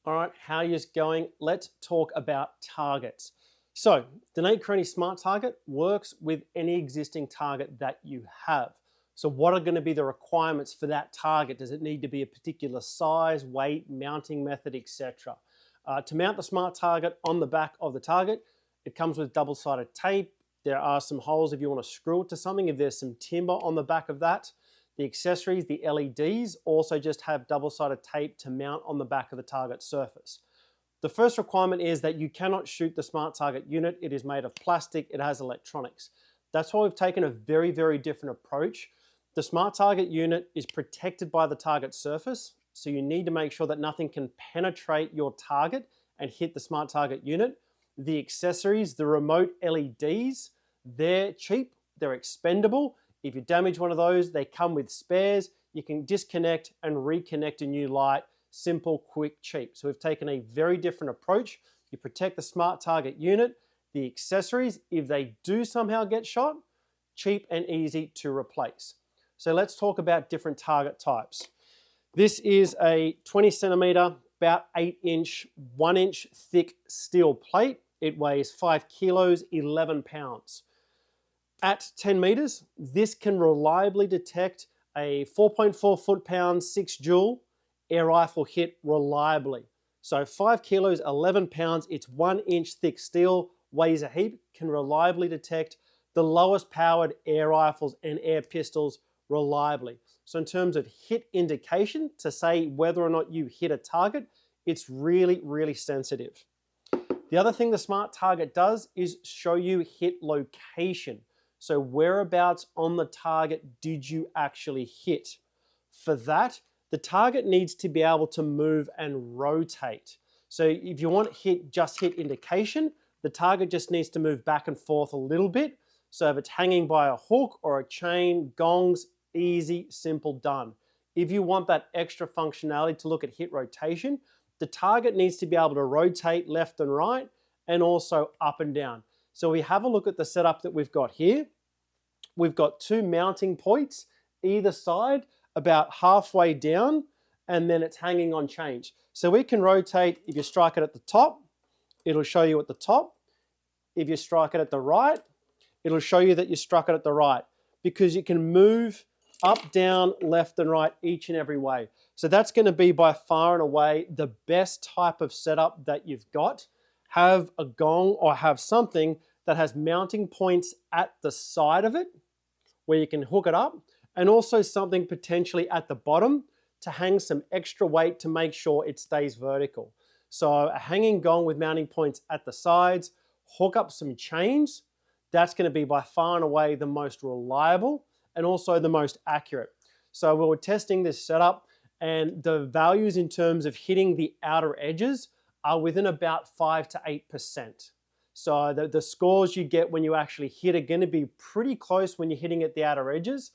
All right, how is going? Let's talk about targets. So the NateChrony SmartTarget works with any existing target that you have. So what are going to be the requirements for that target? Does it need to be a particular size, weight, mounting method, etc.? To mount the SmartTarget on the back of the target, it comes with double-sided tape. There are some holes if you want to screw it to something, if there's some timber on the back of that. The accessories, the LEDs, also just have double-sided tape to mount on the back of the target surface. The first requirement is that you cannot shoot the SmartTarget unit. It is made of plastic, it has electronics. That's why we've taken a very, very different approach. The SmartTarget unit is protected by the target surface, so you need to make sure that nothing can penetrate your target and hit the SmartTarget unit. The accessories, the remote LEDs, they're cheap, they're expendable. If you damage one of those, they come with spares. You can disconnect and reconnect a new light. Simple, quick, cheap. So we've taken a very different approach. You protect the SmartTarget unit. The accessories, if they do somehow get shot, cheap and easy to replace. So let's talk about different target types. This is a 20 centimeter, about 8-inch, 1-inch thick steel plate. It weighs 5 kilos, 11 pounds. At 10 meters, this can reliably detect a 4.4 foot-pound, 6 joule air rifle hit reliably. So 5 kilos, 11 pounds, it's 1-inch thick steel, weighs a heap, can reliably detect the lowest powered air rifles and air pistols reliably. So in terms of hit indication, to say whether or not you hit a target, it's really, really sensitive. The other thing the SmartTarget does is show you hit location. So whereabouts on the target did you actually hit? For that, the target needs to be able to move and rotate. So if you want just hit indication, the target just needs to move back and forth a little bit. So if it's hanging by a hook or a chain, gongs, easy, simple, done. If you want that extra functionality to look at hit rotation, the target needs to be able to rotate left and right and also up and down. So we have a look at the setup that we've got here. We've got 2 mounting points either side, about halfway down, and then it's hanging on chains. So we can rotate. If you strike it at the top, it'll show you at the top. If you strike it at the right, it'll show you that you struck it at the right, because you can move up, down, left, and right each and every way. So that's going to be by far and away the best type of setup that you've got. Have a gong or have something that has mounting points at the side of it where you can hook it up, and also something potentially at the bottom to hang some extra weight to make sure it stays vertical. So a hanging gong with mounting points at the sides, hook up some chains, that's going to be by far and away the most reliable and also the most accurate. So we were testing this setup, and the values in terms of hitting the outer edges are within about 5 to 8%. So the scores you get when you actually hit are going to be pretty close when you're hitting at the outer edges.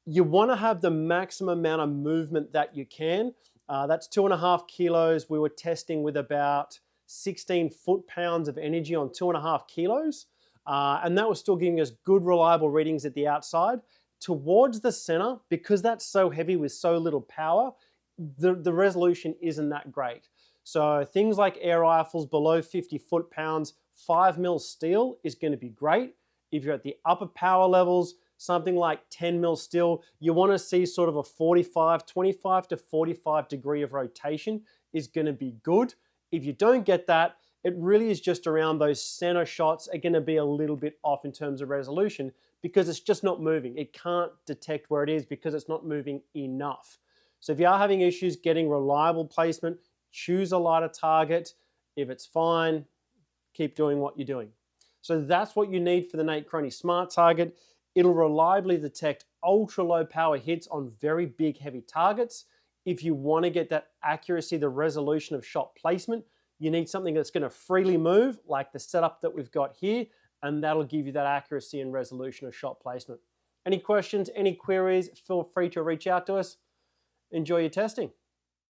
You want to have the maximum amount of movement that you can. That's 2.5 kilos. We were testing with about 16 foot-pounds of energy on 2.5 kilos. And that was still giving us good, reliable readings at the outside. Towards the center, because that's so heavy with so little power, the resolution isn't that great. So things like air rifles below 50 foot-pounds, 5mm steel is going to be great. If you're at the upper power levels, something like 10mm steel, you want to see sort of a 25 to 45 degree of rotation is going to be good. If you don't get that, it really is just around those center shots are going to be a little bit off in terms of resolution, because it's just not moving. It can't detect where it is because it's not moving enough. So if you are having issues getting reliable placement, choose a lighter target. If it's fine, keep doing what you're doing. So that's what you need for the NateChrony SmartTarget. It'll reliably detect ultra low power hits on very big heavy targets. If you want to get that accuracy, the resolution of shot placement, you need something that's going to freely move, like the setup that we've got here, and that'll give you that accuracy and resolution of shot placement. Any questions, any queries, feel free to reach out to us. Enjoy your testing.